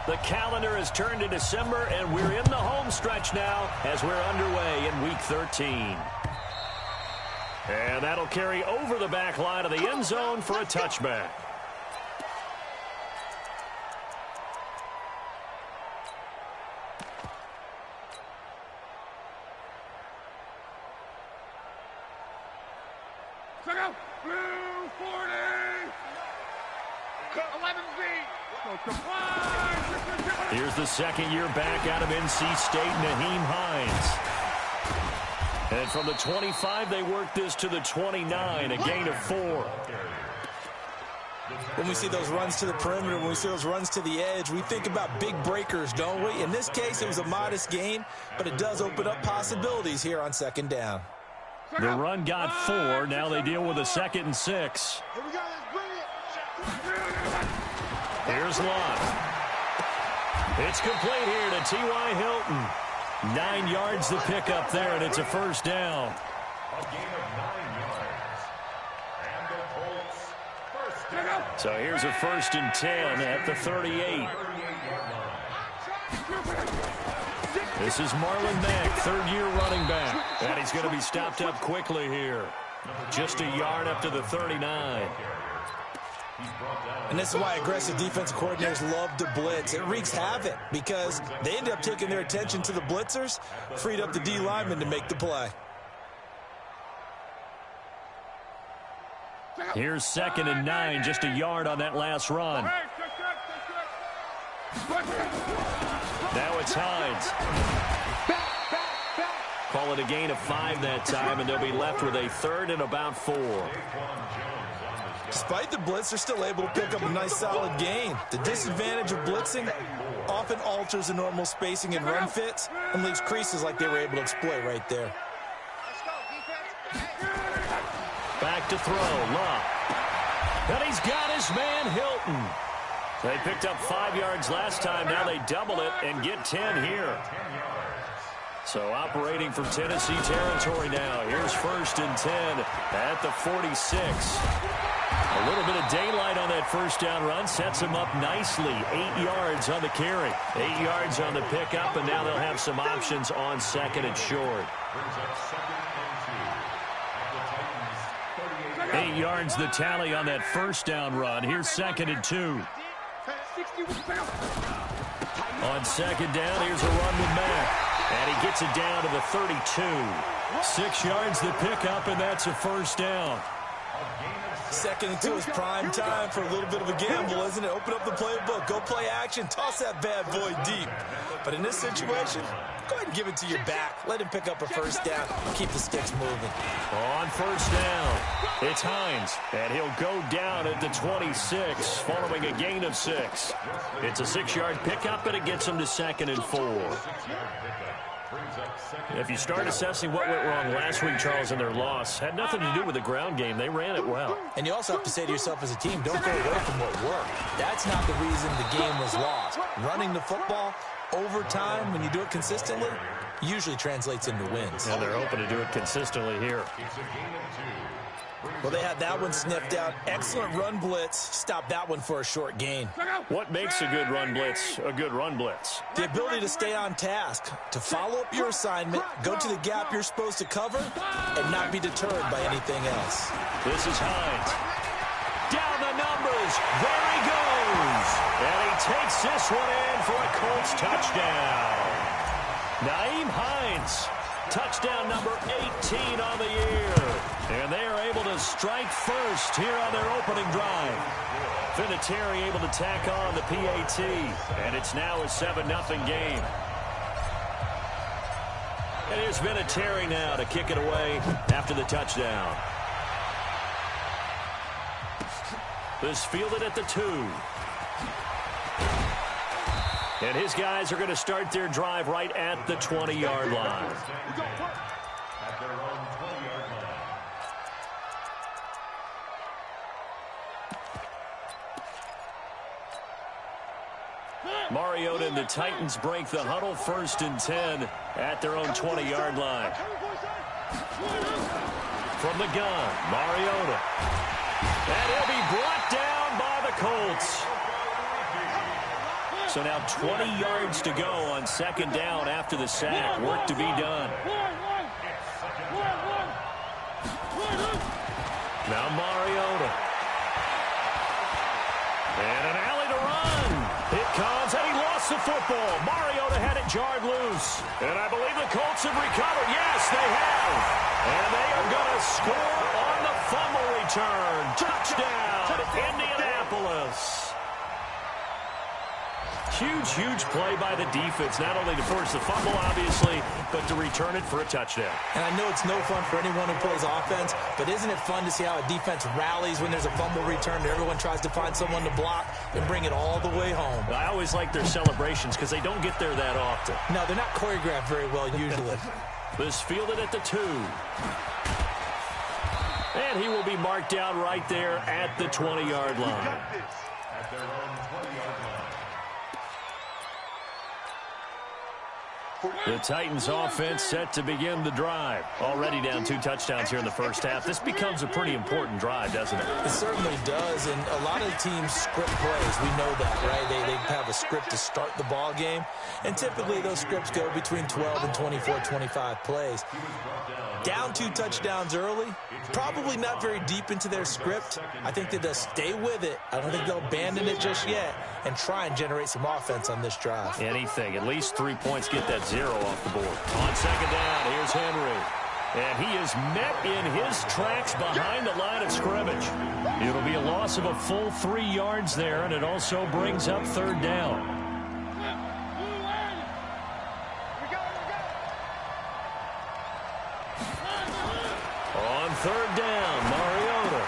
The calendar has turned to December, and we're in the home stretch now as we're underway in Week 13. And that'll carry over the back line of the end zone for a touchback. Check out, blue 40. 11B. Here's the second year back out of NC State, Nyheim Hines. And from the 25, they work this to the 29, a gain of 4. When we see those runs to the perimeter, when we see those runs to the edge, we think about big breakers, don't we? In this case, it was a modest gain, but it does open up possibilities here on second down. The run got 4. Now they deal with a 2nd and 6. Here we go. Let's bring it. Here's Lott. It's complete here to T.Y. Hilton. 9 yards the pickup there, and it's a first down. A gain of 9 yards. And the Colts first down. So here's a 1st and 10 at the 38. This is Marlon Mack, third-year running back. And he's going to be stopped up quickly here. Just a yard up to the 39. And this is why aggressive defensive coordinators love to blitz. It wreaks havoc because they end up taking their attention to the blitzers, freed up the D lineman to make the play. Here's 2nd and 9, just a yard on that last run. Now it's Hines. Call it a gain of 5 that time, and they'll be left with a 3rd and about 4. Despite the blitz, they're still able to pick up a nice solid gain. The disadvantage of blitzing often alters the normal spacing and run fits and leaves creases like they were able to exploit right there. Back to throw, Lott. And he's got his man Hilton. They picked up 5 yards last time. Now they double it and get 10 here. So operating from Tennessee territory now. Here's 1st and 10 at the 46. A little bit of daylight on that first down run sets them up nicely. 8 yards on the carry. 8 yards on the pickup, and now they'll have some options on 2nd and short. 8 yards the tally on that first down run. Here's 2nd and 2. On 2nd down, here's a run with Mack. And he gets it down to the 32. 6 yards the pickup, and that's a first down. 2nd and 2 is prime time for a little bit of a gamble, isn't it? Open up the playbook, go play action, toss that bad boy deep. But in this situation, go ahead and give it to your back. Let him pick up a first down. Keep the sticks moving. On first down, it's Hines, and he'll go down at the 26, following a gain of 6. It's a 6-yard pickup, and it gets him to 2nd and 4. If you start assessing what went wrong last week, Charles, in their loss, had nothing to do with the ground game. They ran it well. And you also have to say to yourself as a team, don't go away from what worked. That's not the reason the game was lost. Running the football over time, when you do it consistently, usually translates into wins. And they're hoping to do it consistently here. Well, they had that one sniffed out. Excellent run blitz. Stop that one for a short gain. What makes a good run blitz a good run blitz? The ability to stay on task, to follow up your assignment, go to the gap you're supposed to cover, and not be deterred by anything else. This is Hines. Down the numbers. There he goes. And he takes this one in for a Colts touchdown. Nyheim Hines. Touchdown number 18 on the year. And they are able to strike first here on their opening drive. Vinatieri able to tack on the PAT. And it's now a 7-0 game. And here's Vinatieri now to kick it away after the touchdown. This fielded at the 2. And his guys are going to start their drive right at the 20-yard line. Mariota and the Titans break the huddle, 1st and 10 at their own 20-yard line. From the gun, Mariota. And he'll be brought down by the Colts. So now 20 yards to go on second down after the sack. Work to be done. Now Mariota. And an alley to run. It comes, and he lost the football. Mariota had it jarred loose. And I believe the Colts have recovered. Yes, they have. And they are going to score on the fumble return. Touchdown, Indianapolis. Huge play by the defense, not only to force the fumble, obviously, but to return it for a touchdown. And I know it's no fun for anyone who plays offense, but isn't it fun to see how a defense rallies when there's a fumble return and everyone tries to find someone to block and bring it all the way home? I always like their celebrations because they don't get there that often. No, they're not choreographed very well usually. This fielded at the 2. And he will be marked down right there at the 20-yard line. At their own 20-yard line. The Titans offense set to begin the drive. Already down 2 touchdowns here in the first half. This becomes a pretty important drive, doesn't it? It certainly does, and a lot of teams script plays. We know that, right? They have a script to start the ball game, and typically those scripts go between 12 and 24, 25 plays. Down 2 touchdowns early, probably not very deep into their script. I think that they'll stay with it. I don't think they'll abandon it just yet and try and generate some offense on this drive. Anything. At least 3 points, get that 0 off the board. On second down, here's Henry. And he is met in his tracks behind the line of scrimmage. It'll be a loss of a full 3 yards there, and it also brings up third down. On third down, Mariota.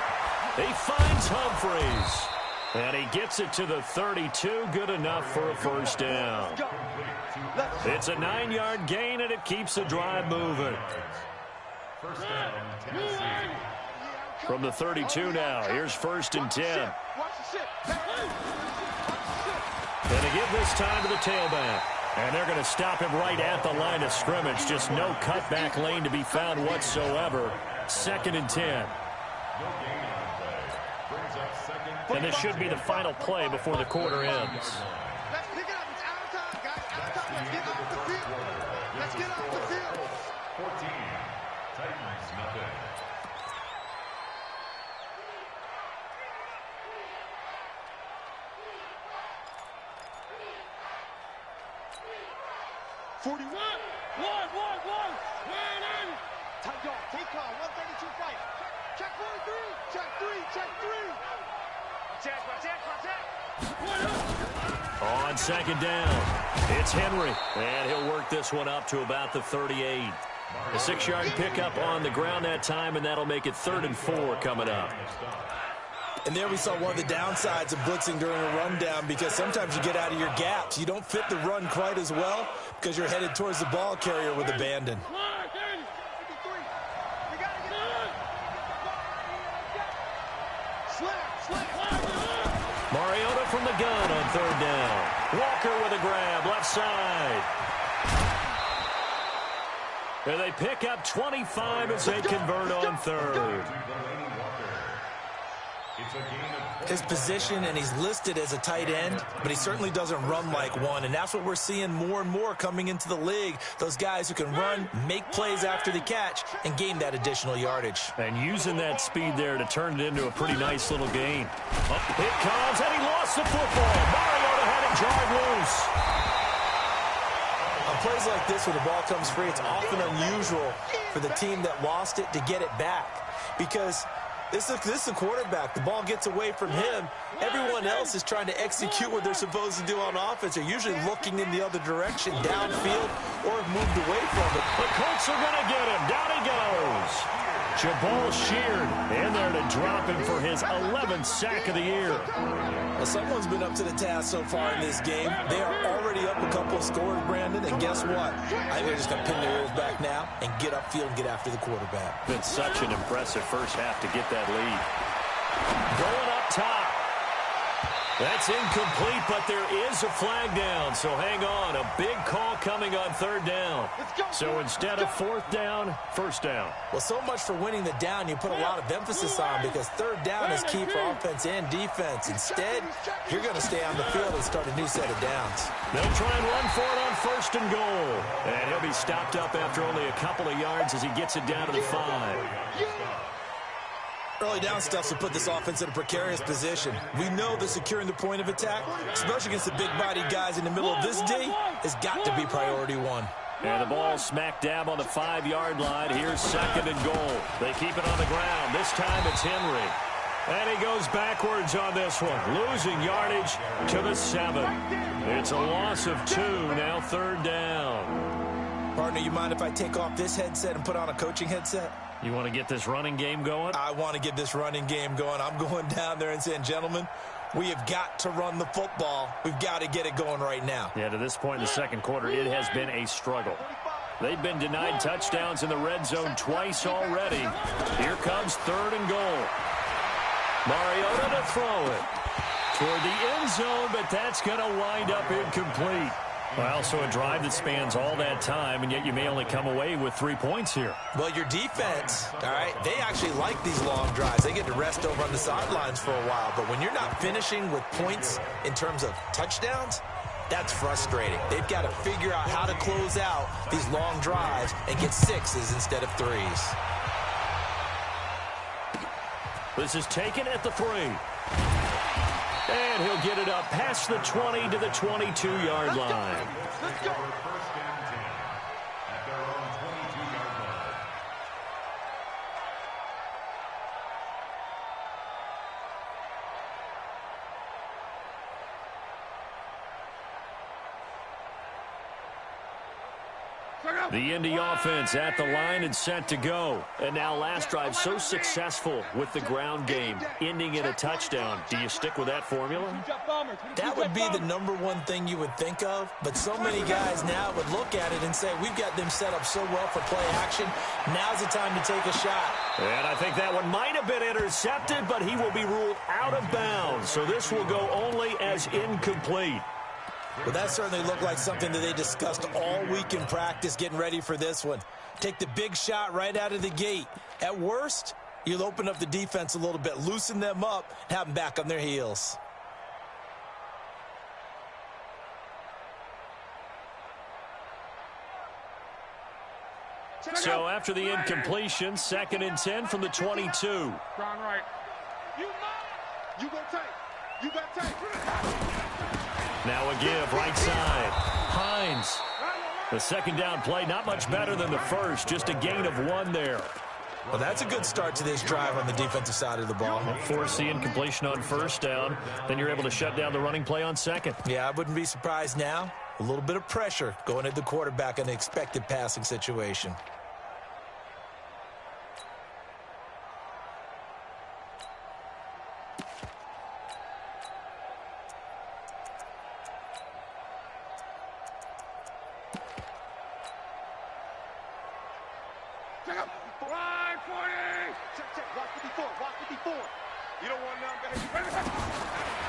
He finds Humphreys. And he gets it to the 32. Good enough for a first down. It's a 9-yard gain, and it keeps the drive moving. First down, Tennessee. From the 32 now, here's 1st and 10. And they give this time to the tailback. And they're going to stop him right at the line of scrimmage. Just no cutback lane to be found whatsoever. 2nd and 10. And this should be the final play before the quarter ends. Let's pick it up. It's our time, guys. Our time. Let's get off the field. Let's get off the field. 14. Titans, nothing. Tight dog. Take call. 132 fight. Check 1-3. Check 3. Check 3. On second down, it's Henry. And he'll work this one up to about the 38. A 6-yard pickup on the ground that time, and that'll make it 3rd and 4 coming up. And there we saw one of the downsides of blitzing during a rundown, because sometimes you get out of your gaps. You don't fit the run quite as well because you're headed towards the ball carrier with abandon. Mariota from the gun on 3rd down. Walker with a grab, left side. And they pick up 25 as they convert on 3rd. His position, and he's listed as a tight end, but he certainly doesn't run like one, and that's what we're seeing more and more coming into the league. Those guys who can run, make plays after the catch, and gain that additional yardage. And using that speed there to turn it into a pretty nice little gain. Up it comes, and he lost the football. Mariota had it jarred loose. On plays like this, when the ball comes free, it's often unusual for the team that lost it to get it back, because this is the quarterback. The ball gets away from him. Everyone else is trying to execute what they're supposed to do on offense. They're usually looking in the other direction, downfield, or have moved away from it. The Colts are going to get him. Down he goes. Jabal Sheard in there to drop him for his 11th sack of the year. Well, someone's been up to the task so far in this game. They are already up a couple of scores, Brandon, and guess what? I think they're just going to pin their ears back now and get upfield and get after the quarterback. Been such an impressive first half to get that lead. Going up top. That's incomplete, but there is a flag down, so hang on. A big call coming on third down. So instead of fourth down, first down. Well, so much for winning the down you put a lot of emphasis on, because third down is key for offense and defense. Instead, you're going to stay on the field and start a new set of downs. They'll try and run for it on first and goal. And he'll be stopped up after only a couple of yards as he gets it down to the 5. Early down stuff will put this offense in a precarious position. We know that securing the point of attack, especially against the big-bodied guys in the middle of this D, has got to be priority one. And the ball smack dab on the 5-yard line. Here's second and goal. They keep it on the ground. This time it's Henry. And he goes backwards on this one, losing yardage to the 7. It's a loss of 2, now third down. Partner, you mind if I take off this headset and put on a coaching headset? You want to get this running game going? I want to get this running game going. I'm going down there and saying, gentlemen, we have got to run the football. We've got to get it going right now. Yeah, to this point in the second quarter, it has been a struggle. They've been denied touchdowns in the red zone twice already. Here comes third and goal. Mariota to throw it toward the end zone, but that's going to wind up incomplete. Well, so a drive that spans all that time, and yet you may only come away with 3 points here. Well, your defense, all right, they actually like these long drives. They get to rest over on the sidelines for a while. But when you're not finishing with points in terms of touchdowns, that's frustrating. They've got to figure out how to close out these long drives and get 6s instead of 3s. This is taken at the 3. And he'll get it up past the 20 to the 22-yard line. Let's go. First and 10 at their own 22-yard line. The Indy offense at the line and set to go. And now last drive so successful with the ground game, ending in a touchdown. Do you stick with that formula? That would be the number one thing you would think of, but so many guys now would look at it and say, we've got them set up so well for play action. Now's the time to take a shot. And I think that one might have been intercepted, but he will be ruled out of bounds. So this will go only as incomplete. Well, that certainly looked like something that they discussed all week in practice getting ready for this one. Take the big shot right out of the gate. At worst, you'll open up the defense a little bit, loosen them up, have them back on their heels. So after the incompletion, second and 10 from the 22. Brown right. You go tight. You got tight. Now a give, right side. Hines. The second down play, not much better than the first, just a gain of 1 there. Well, that's a good start to this drive on the defensive side of the ball. Force the incompletion on first down, then you're able to shut down the running play on second. Yeah, I wouldn't be surprised now. A little bit of pressure going at the quarterback in the expected passing situation.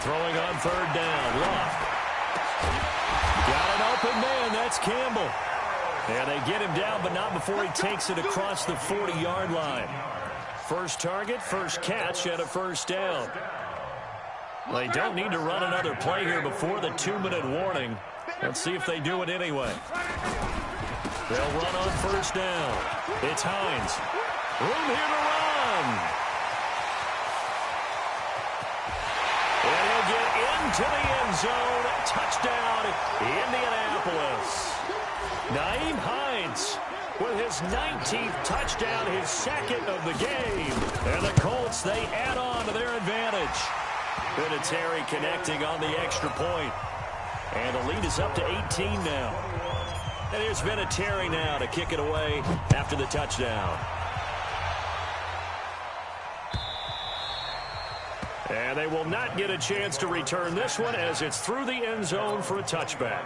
Throwing on third down. Luck. Got an open man. That's Campbell. And they get him down, but not before he takes it across the 40-yard line. First target, first catch, and a first down. They don't need to run another play here before the 2-minute warning. Let's see if they do it anyway. They'll run on first down. It's Hines. Room here to run. And he'll get into the end zone. Touchdown, Indianapolis. Nyheim Hines with his 19th touchdown, his second of the game. And the Colts, they add on to their advantage. Vinatieri connecting on the extra point. And the lead is up to 18 now. And here's Vinatieri now to kick it away after the touchdown. And they will not get a chance to return this one as it's through the end zone for a touchback.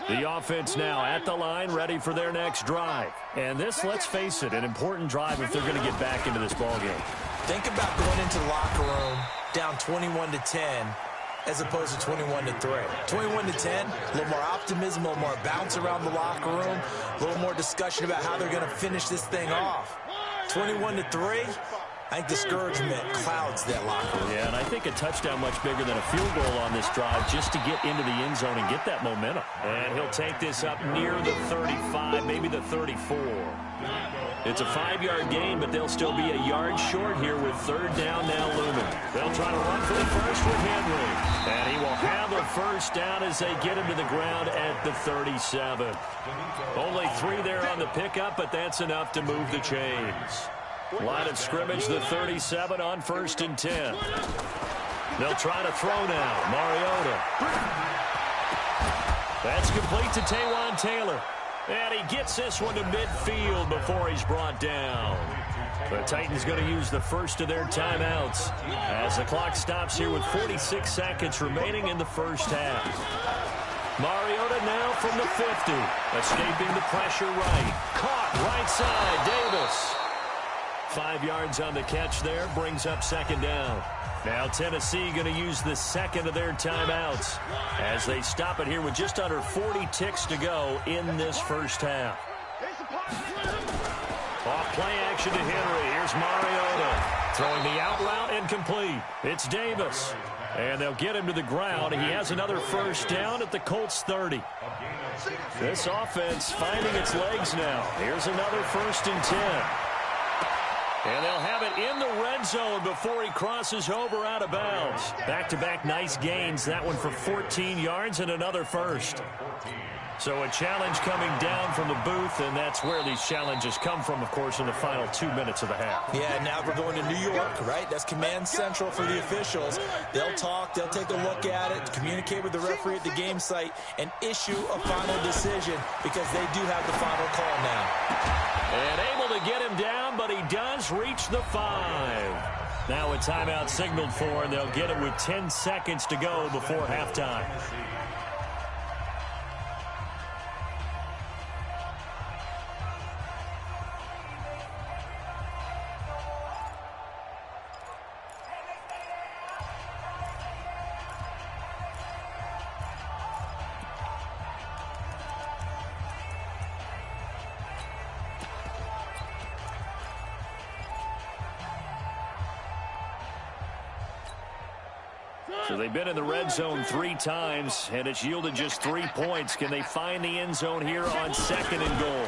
The offense now at the line, ready for their next drive. And this, let's face it, an important drive if they're going to get back into this ballgame. Think about going into the locker room down 21-10 as opposed to 21-3. 21-10, a little more optimism, a little more bounce around the locker room, a little more discussion about how they're going to finish this thing off. 21-3, I think discouragement clouds that locker room. Yeah, and I think a touchdown much bigger than a field goal on this drive just to get into the end zone and get that momentum. And he'll take this up near the 35, maybe the 34. It's a 5-yard gain, but they'll still be a yard short here with third down now looming. They'll try to run for the first with Henry. And he will have a first down as they get him to the ground at the 37. Only 3 there on the pickup, but that's enough to move the chains. Line of scrimmage, the 37 on 1st and 10. They'll try to throw now. Mariota. That's complete to Taywan Taylor. And he gets this one to midfield before he's brought down. The Titans going to use the first of their timeouts as the clock stops here with 46 seconds remaining in the first half. Mariota now from the 50. Escaping the pressure right. Caught right side, Davis. 5 yards on the catch there, brings up second down. Now Tennessee going to use the second of their timeouts as they stop it here with just under 40 ticks to go in this first half. Off play action to Henry. Here's Mariota. Throwing the out route incomplete. It's Davis. And they'll get him to the ground. He has another first down at the Colts 30. This offense finding its legs now. Here's another 1st and 10. And they'll have it in the red zone before he crosses over out of bounds. Back-to-back nice gains. That one for 14 yards and another first. So a challenge coming down from the booth, and that's where these challenges come from, of course, in the final 2 minutes of the half. Yeah, now we're going to New York, right? That's command central for the officials. They'll talk, they'll take a look at it, communicate with the referee at the game site, and issue a final decision because they do have the final call now. And able to get him down, but he does reach the 5. Now a timeout signaled for, and they'll get him with 10 seconds to go before halftime. So they've been in the red zone 3 times, and it's yielded just 3 points. Can they find the end zone here on 2nd and goal?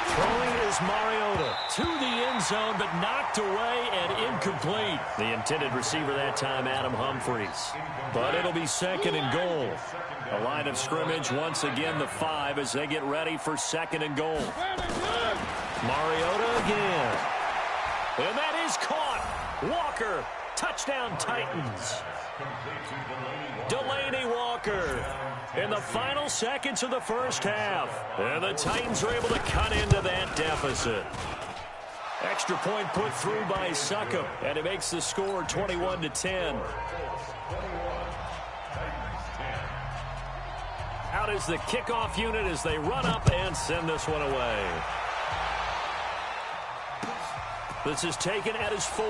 Throwing is Mariota to the end zone, but knocked away and incomplete. The intended receiver that time, Adam Humphries. But it'll be 2nd and goal. The line of scrimmage, once again, the 5 as they get ready for 2nd and goal. Mariota again. And that is caught. Walker. Touchdown, Titans. Delaney Walker in the final seconds of the first half. And the Titans are able to cut into that deficit. Extra point put through by Succop, and it makes the score 21-10. Out is the kickoff unit as they run up and send this one away. This is taken at his 4.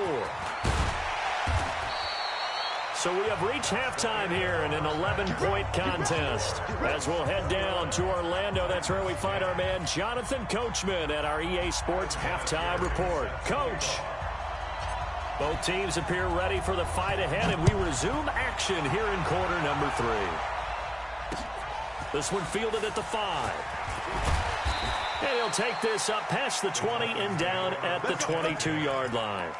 So we have reached halftime here in an 11-point contest. As we'll head down to Orlando, that's where we find our man Jonathan Coachman at our EA Sports Halftime Report. Coach, both teams appear ready for the fight ahead, and we resume action here in quarter number 3. This one fielded at the 5. And he'll take this up past the 20 and down at the 22-yard line.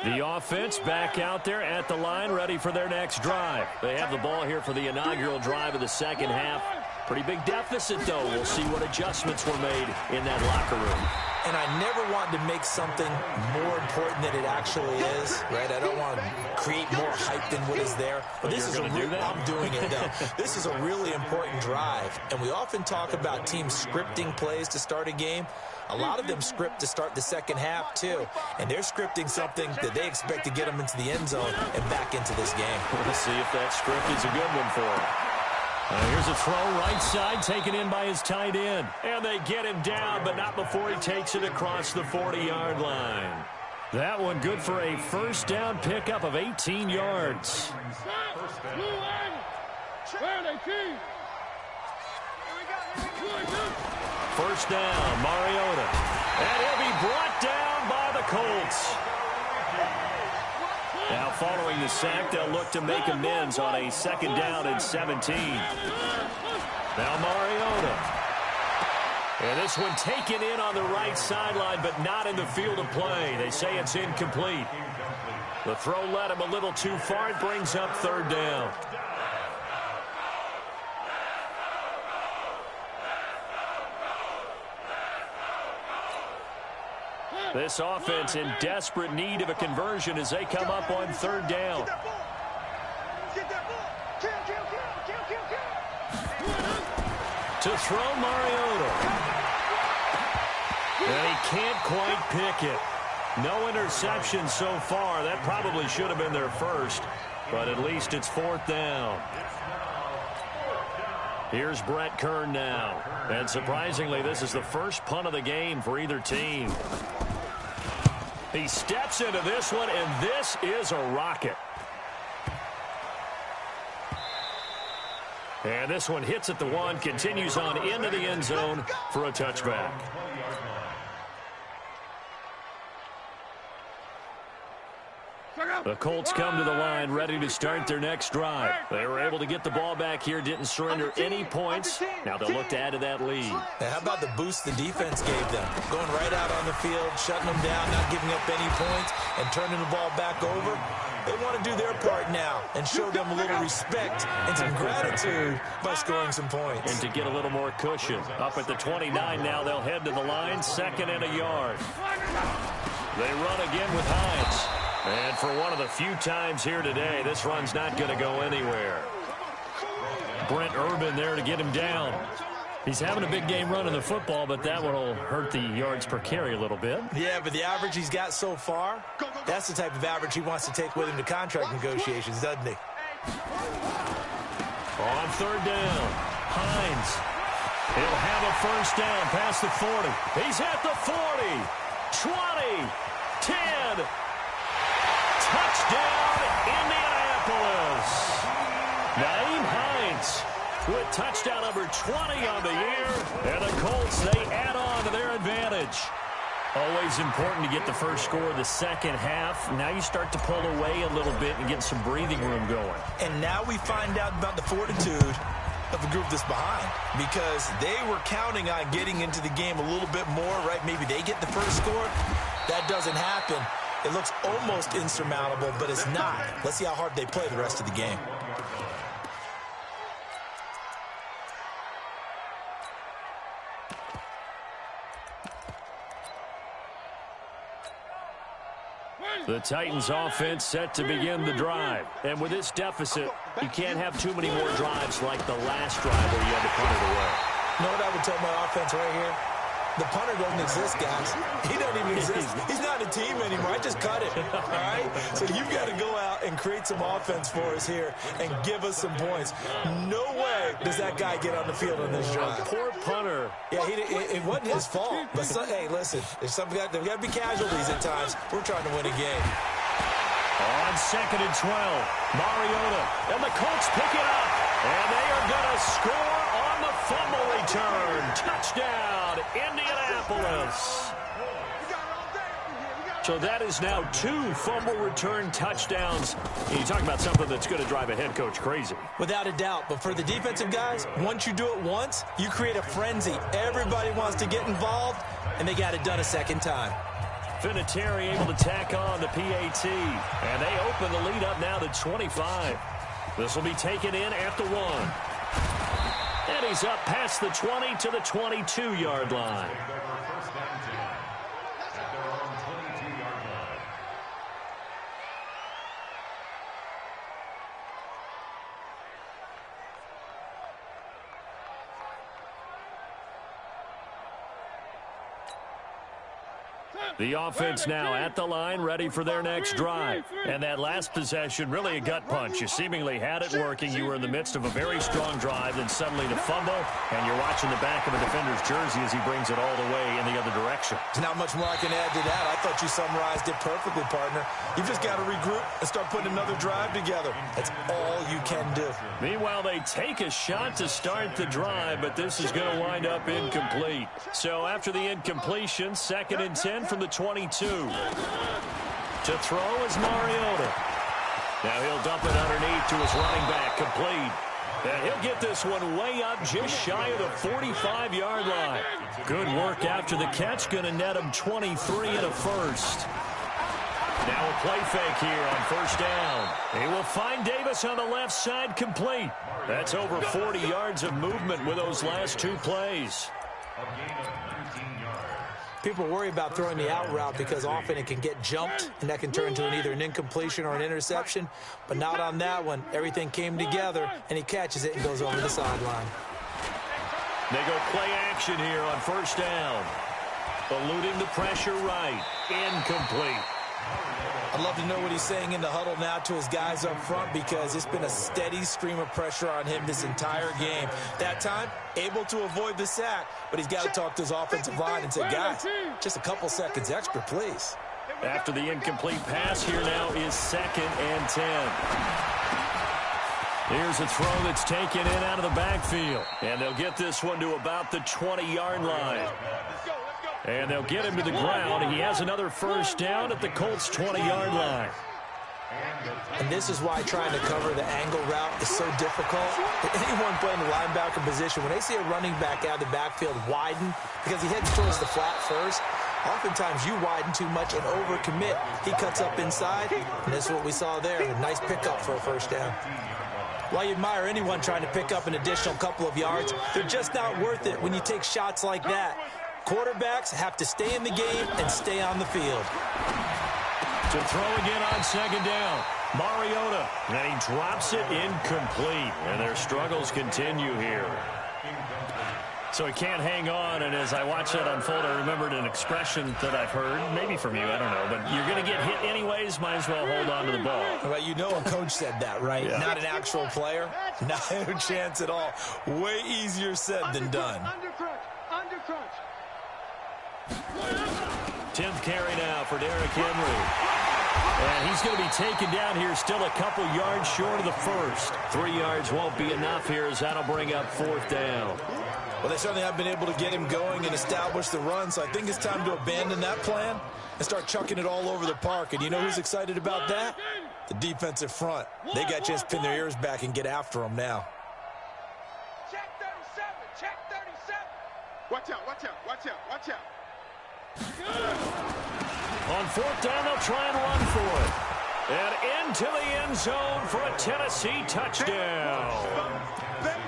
The offense back out there at the line, ready for their next drive. They have the ball here for the inaugural drive of the second half. Pretty big deficit, though. We'll see what adjustments were made in that locker room. And I never want to make something more important than it actually is, right? I don't want to create more hype than what is there. But this is I'm doing it, though. This is a really important drive. And we often talk about teams scripting plays to start a game. A lot of them script to start the second half, too. And they're scripting something that they expect to get them into the end zone and back into this game. We'll see if that script is a good one for them. Here's a throw right side, taken in by his tight end. And they get him down, but not before he takes it across the 40-yard line. That one good for a first down pickup of 18 yards. First down, Mariota. And he'll be brought down by the Colts. Now, following the sack, they'll look to make amends on a second down and 17. Now, Mariota. And this one taken in on the right sideline, but not in the field of play. They say it's incomplete. The throw led him a little too far. It brings up third down. This offense in desperate need of a conversion as they come up on third down. To throw Mariota. And he can't quite pick it. No interception so far. That probably should have been their first, but at least it's fourth down. Here's Brett Kern now. And surprisingly, this is the first punt of the game for either team. He steps into this one, and this is a rocket. And this one hits at the one, continues on into the end zone for a touchback. The Colts come to the line ready to start their next drive. They were able to get the ball back here, didn't surrender any points. Now they'll look to add to that lead. Now, how about the boost the defense gave them? Going right out on the field, shutting them down, not giving up any points, and turning the ball back over. They want to do their part now and show them a little respect and some gratitude by scoring some points. And to get a little more cushion. Up at the 29 now, they'll head to the line, second and a yard. They run again with Hines. And for one of the few times here today, this run's not going to go anywhere. Brent Urban there to get him down. He's having a big game running the football, but that one will hurt the yards per carry a little bit. Yeah, but the average he's got so far, that's the type of average he wants to take with him to contract negotiations, doesn't he? On third down, Hines. He'll have a first down past the 40. He's at the 40, 20, 10. Touchdown, Indianapolis. Nyheim Hines with touchdown number 20 on the year. And the Colts, they add on to their advantage. Always important to get the first score of the second half. Now you start to pull away a little bit and get some breathing room going. And now we find out about the fortitude of the group that's behind, because they were counting on getting into the game a little bit more, right? Maybe they get the first score. That doesn't happen. It looks almost insurmountable, but it's not. Let's see how hard they play the rest of the game. The Titans offense set to begin the drive. And with this deficit, you can't have too many more drives like the last drive where you had to punt it away. You know what I would tell my offense right here? The punter doesn't exist, guys. He doesn't even exist. He's not a team anymore. I just cut it, all right? So you've got to go out and create some offense for us here and give us some points. No way does that guy get on the field on this drive. Poor punter. Yeah, it wasn't his fault. But, hey, listen, there's got to be casualties at times. We're trying to win a game. On second and 12, Mariota, and the Colts pick it up. And they are going to score on the fumble return. Touchdown, Indianapolis. So that is now 2 fumble return touchdowns. And you talk about something that's going to drive a head coach crazy. Without a doubt. But for the defensive guys, once you do it once, you create a frenzy. Everybody wants to get involved, and they got it done a second time. Vinatieri able to tack on the PAT. And they open the lead up now to 25. This will be taken in at the 1. And he's up past the 20 to the 22-yard line. The offense now at the line, ready for their next drive. And that last possession, really a gut punch. You seemingly had it working. You were in the midst of a very strong drive, then suddenly to fumble, and you're watching the back of a defender's jersey as he brings it all the way in the other direction. There's not much more I can add to that. I thought you summarized it perfectly, partner. You've just got to regroup and start putting another drive together. That's all you can do. Meanwhile, they take a shot to start the drive, but this is going to wind up incomplete. So after the incompletion, 2nd and 10 from the 22. To throw is Mariota. Now he'll dump it underneath to his running back, complete. And he'll get this one way up just shy of the 45-yard line. Good work after the catch, going to net him 23 and a first. Now a play fake here on 1st down. He will find Davis on the left side, complete. That's over 40 yards of movement with those last 2 plays. People worry about throwing the out route because often it can get jumped, and that can turn into either an incompletion or an interception. But not on that one. Everything came together, and he catches it and goes over the sideline. They go play action here on 1st down. Eluding the pressure right. Incomplete. I'd love to know what he's saying in the huddle now to his guys up front, because it's been a steady stream of pressure on him this entire game. That time, able to avoid the sack, but he's got to talk to his offensive line and say, guys, just a couple seconds extra, please. After the incomplete pass, here now is 2nd and 10. Here's a throw that's taken in out of the backfield. And they'll get this one to about the 20-yard line. And they'll get him to the ground. He has another 1st down at the Colts' 20-yard line. And this is why trying to cover the angle route is so difficult. Anyone playing the linebacker position, when they see a running back out of the backfield widen, because he heads towards the flat first, oftentimes you widen too much and overcommit. He cuts up inside, and this is what we saw there. A nice pickup for a 1st down. While you admire anyone trying to pick up an additional couple of yards, they're just not worth it when you take shots like that. Quarterbacks have to stay in the game and stay on the field. To throw again on 2nd down. Mariota. And he drops it incomplete. And their struggles continue here. So he can't hang on. And as I watch that unfold, I remembered an expression that I've heard, maybe from you, I don't know. But you're going to get hit anyways, might as well hold on to the ball. Well, you know a coach said that, right? Yeah. Not an actual player. No chance at all. Way easier said than done. Under crunch. 10th carry now for Derrick Henry. And he's going to be taken down here, still a couple yards short of the first. 3 yards won't be enough here, as that'll bring up 4th down. Well, they certainly have been able to get him going and establish the run, so I think it's time to abandon that plan and start chucking it all over the park. And you know who's excited about that? The defensive front. They got a chance to pin their ears back and get after him now. Check 37. Check 37. Watch out. Watch out. Watch out. Watch out. On 4th down, they'll try and run for it. And into the end zone for a Tennessee touchdown.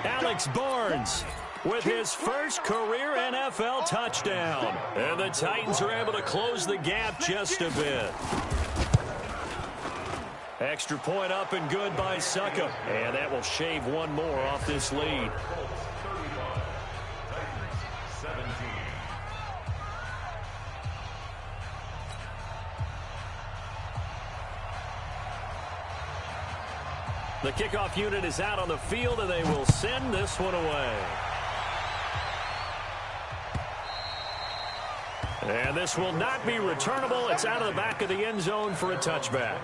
Alex Barnes with his first career NFL touchdown. And the Titans are able to close the gap just a bit. Extra point up and good by Suckup. And that will shave one more off this lead. The kickoff unit is out on the field, and they will send this one away. And this will not be returnable. It's out of the back of the end zone for a touchback.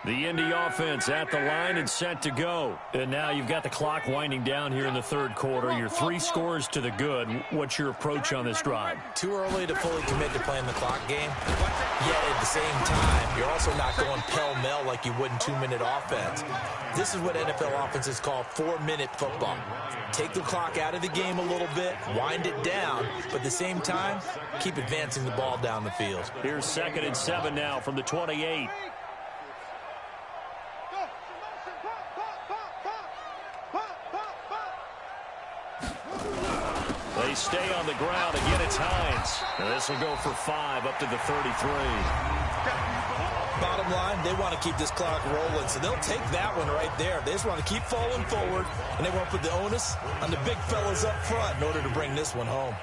The Indy offense at the line and set to go. And now you've got the clock winding down here in the 3rd quarter. Your 3 scores to the good. What's your approach on this drive? Too early to fully commit to playing the clock game. Yet at the same time, you're also not going pell-mell like you would in 2-minute offense. This is what NFL offenses call 4-minute football. Take the clock out of the game a little bit, wind it down, but at the same time, keep advancing the ball down the field. Here's 2nd and 7 now from the 28. They They stay on the ground. Again, it's Hines. And this will go for 5 up to the 33. Bottom line, they want to keep this clock rolling, so they'll take that one right there. They just want to keep falling forward, and they want to put the onus on the big fellas up front in order to bring this one home.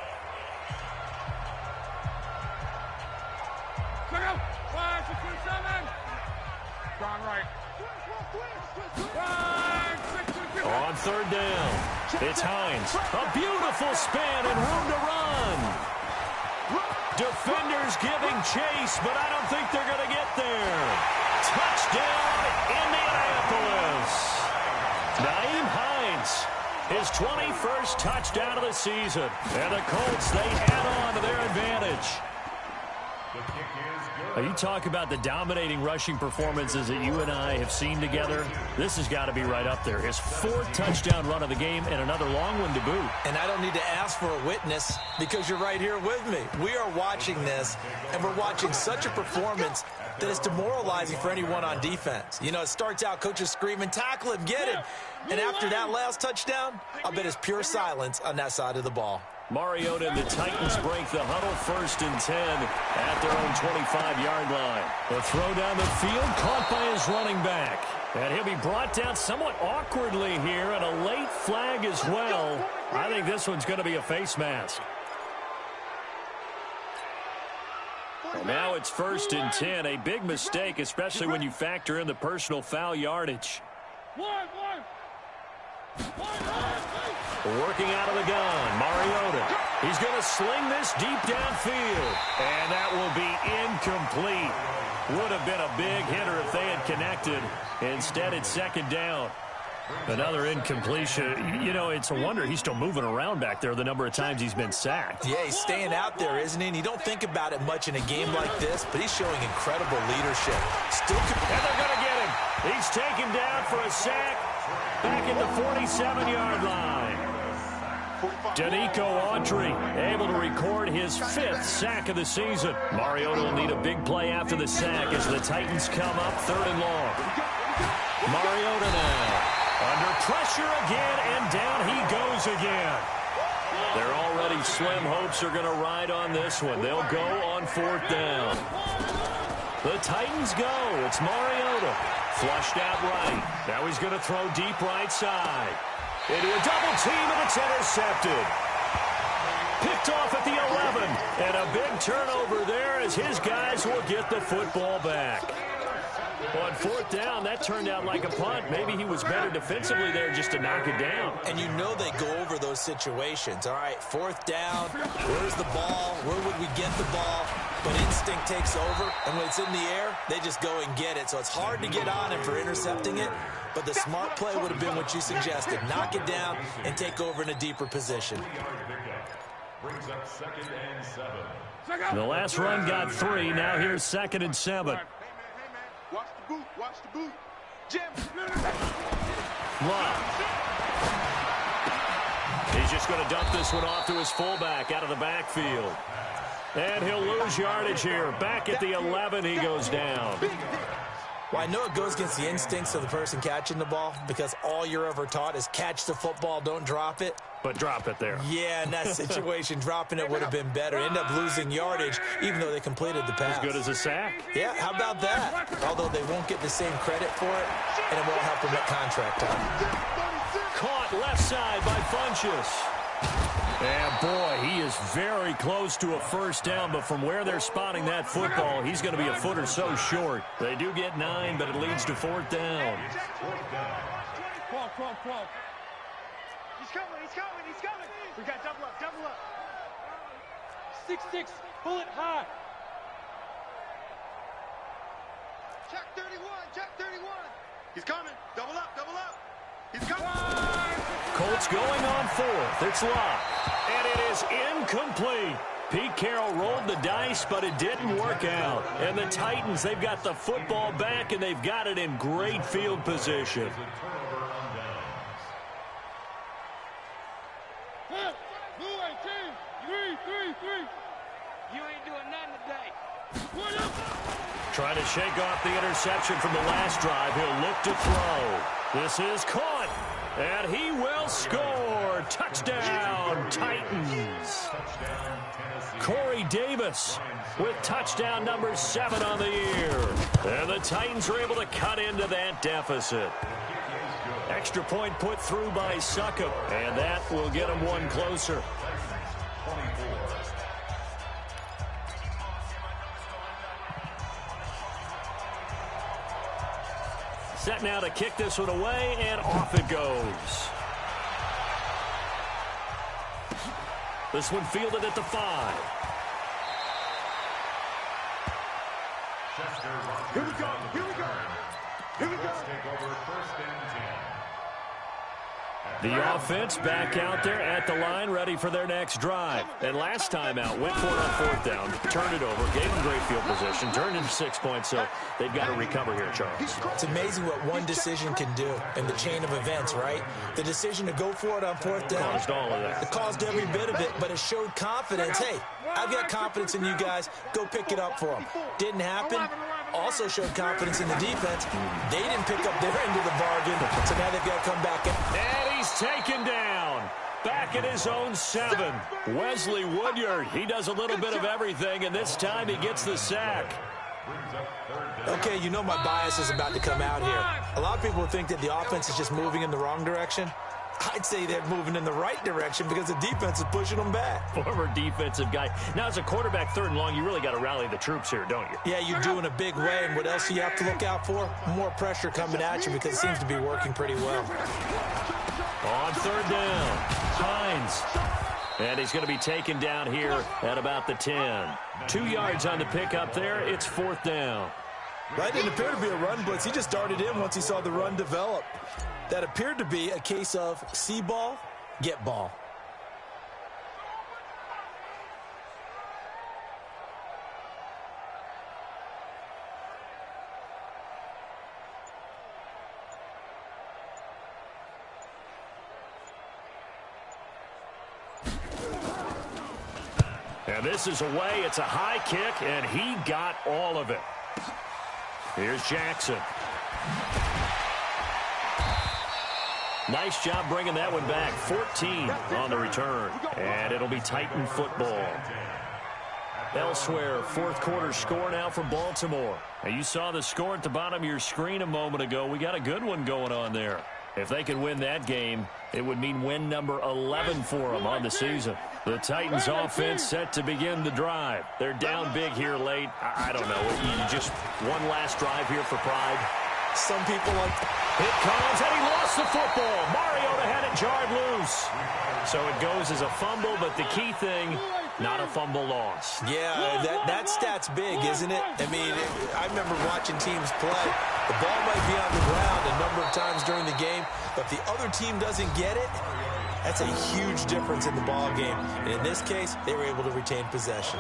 On third down, it's Hines. A beautiful span and room to run. Defenders giving chase, but I don't think they're going to get there. Touchdown, Indianapolis. Nyheim Hines, his 21st touchdown of the season. And the Colts, they add on to their advantage. You talk about the dominating rushing performances that you and I have seen together. This has got to be right up there. His 4th touchdown run of the game and another long one to boot. And I don't need to ask for a witness because you're right here with me. We are watching this, and we're watching such a performance that is demoralizing for anyone on defense. You know, it starts out, coaches screaming, tackle him, get him. And after that last touchdown, I'll bet it's pure silence on that side of the ball. Mariota and the Titans break the huddle 1st and 10 at their own 25-yard line. The throw down the field caught by his running back. And he'll be brought down somewhat awkwardly here, and a late flag as well. I think this one's going to be a face mask. And now it's 1st and 10. A big mistake, especially when you factor in the personal foul yardage. Working out of the gun, Mariota. He's going to sling this deep downfield. And that will be incomplete. Would have been a big hitter if they had connected. Instead, it's 2nd down. Another incompletion. You know, it's a wonder he's still moving around back there the number of times he's been sacked. Yeah, he's staying out there, isn't he? And you don't think about it much in a game like this, but he's showing incredible leadership. Still, and they're going to get him. He's taken down for a sack back at the 47-yard line. Danico Autry able to record his 5th sack of the season. Mariota will need a big play after the sack as the Titans come up 3rd and long. Mariota now under pressure again, and down he goes again. Their already slim hopes are going to ride on this one. They'll go on 4th down. The Titans go. It's Mariota. Flushed out right. Now he's going to throw deep right side. Into a double team, and it's intercepted. Picked off at the 11. And a big turnover there as his guys will get the football back. On 4th down, that turned out like a punt. Maybe he was better defensively there just to knock it down. And you know they go over those situations. All right, 4th down, where's the ball? Where would we get the ball? But instinct takes over, and when it's in the air, they just go and get it. So it's hard to get on him for intercepting it, but the smart play would have been what you suggested. Knock it down and take over in a deeper position. Brings up 2nd and 7. The last run got 3. Now here's 2nd and 7. Watch the boot. Watch the boot. Jim. Love. He's just going to dump this one off to his fullback out of the backfield. And he'll lose yardage here. Back at the 11, he goes down. Well, I know it goes against the instincts of the person catching the ball because all you're ever taught is catch the football, don't drop it. But drop it there. Yeah, in that situation, dropping it would have been better. End up losing yardage, even though they completed the pass. As good as a sack. Yeah, how about that? Although they won't get the same credit for it, and it won't help them at contract time. Caught left side by Funchess. And, boy, he is very close to a 1st down, but from where they're spotting that football, he's going to be a foot or so short. They do get 9, but it leads to 4th down. He's coming. He's coming. He's coming. We got double up. Double up. 6-6. Pull it high. Check 31. Check 31. He's coming. Double up. Double up. He's coming. Colts going on 4th. It's locked. And it is incomplete. Pete Carroll rolled the dice, but it didn't work out. And the Titans, they've got the football back, and they've got it in great field position. You ain't doing nothing today. Trying to shake off the interception from the last drive. He'll look to throw. This is caught. And he will score. touchdown, Titans. Corey Davis with touchdown number 7 on the year. And the Titans are able to cut into that deficit. Extra point put through by Succop, and that will get them one closer. Set now to kick this one away, and off it goes. This one fielded at the 5. Here we go. Here we go. Here we go. Take over 1st and 10. The offense back out there at the line, ready for their next drive. And last time out, went for it on 4th down, turned it over, gave them great field position, turned into 6 points, so they've got to recover here, Charles. It's amazing what one decision can do in the chain of events, right? The decision to go for it on 4th down. Caused all of that. It caused every bit of it, but it showed confidence. Hey, I've got confidence in you guys. Go pick it up for them. Didn't happen. Also showed confidence in the defense. They didn't pick up their end of the bargain, so now they've got to come back. And he's taken down. Back at his own 7. Wesley Woodyard. He does a little bit of everything, and this time he gets the sack. Okay, you know my bias is about to come out here. A lot of people think that the offense is just moving in the wrong direction. I'd say they're moving in the right direction because the defense is pushing them back. Former defensive guy. Now, as a quarterback 3rd and long, you really got to rally the troops here, don't you? Yeah, you do in a big way, and what else do you have to look out for? More pressure coming at you because it seems to be working pretty well. On 3rd down, Hines. And he's going to be taken down here at about the 10. 2 yards on the pickup there. It's 4th down. That didn't appear to be a run blitz. He just darted in once he saw the run develop. That appeared to be a case of see ball, get ball. And this is away. It's a high kick, and he got all of it. Here's Jackson. Nice job bringing that one back. 14 on the return. And it'll be Titan football. Elsewhere, 4th quarter score now from Baltimore. Now, you saw the score at the bottom of your screen a moment ago. We got a good one going on there. If they could win that game, it would mean win number 11 for them on the season. The Titans offense set to begin the drive. They're down big here late. I don't know. You just one last drive here for pride. Some people like... It comes, and he lost the football. Mariota had it jarred loose. So it goes as a fumble, but the key thing, not a fumble loss. Yeah, that stat's big, isn't it? I mean, I remember watching teams play. The ball might be on the ground a number of times during the game, but if the other team doesn't get it, that's a huge difference in the ball game. And in this case, they were able to retain possession.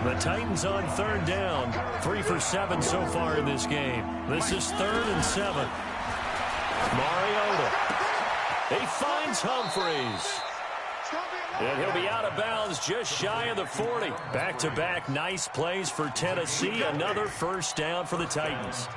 The Titans on 3rd down. 3 for 7 so far in this game. This is 3rd and 7. Mariota. He finds Humphreys. And he'll be out of bounds just shy of the 40. Back-to-back nice plays for Tennessee. Another 1st down for the Titans.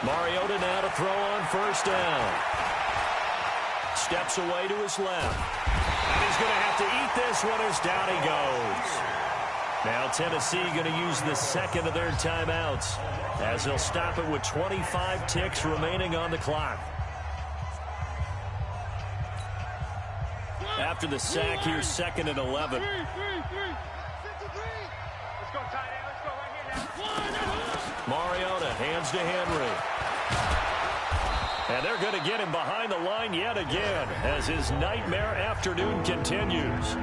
Mariota now to throw on 1st down. Steps away to his left. And he's going to have to eat this one as down he goes. Now Tennessee going to use the 2nd of their timeouts as they'll stop it with 25 ticks remaining on the clock. After the sack here, 2nd and 11. Mariota hands to Henry. And they're going to get him behind the line yet again as his nightmare afternoon continues.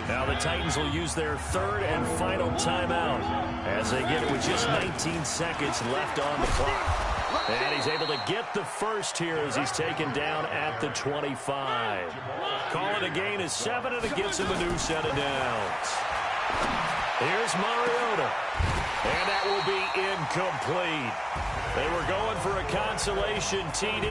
Now the Titans will use their 3rd and final timeout as they get it with just 19 seconds left on the clock. And he's able to get the first here as he's taken down at the 25. Call it a gain of 7, and it gets him a new set of downs. Here's Mariota. And that will be incomplete. They were going for a consolation TD.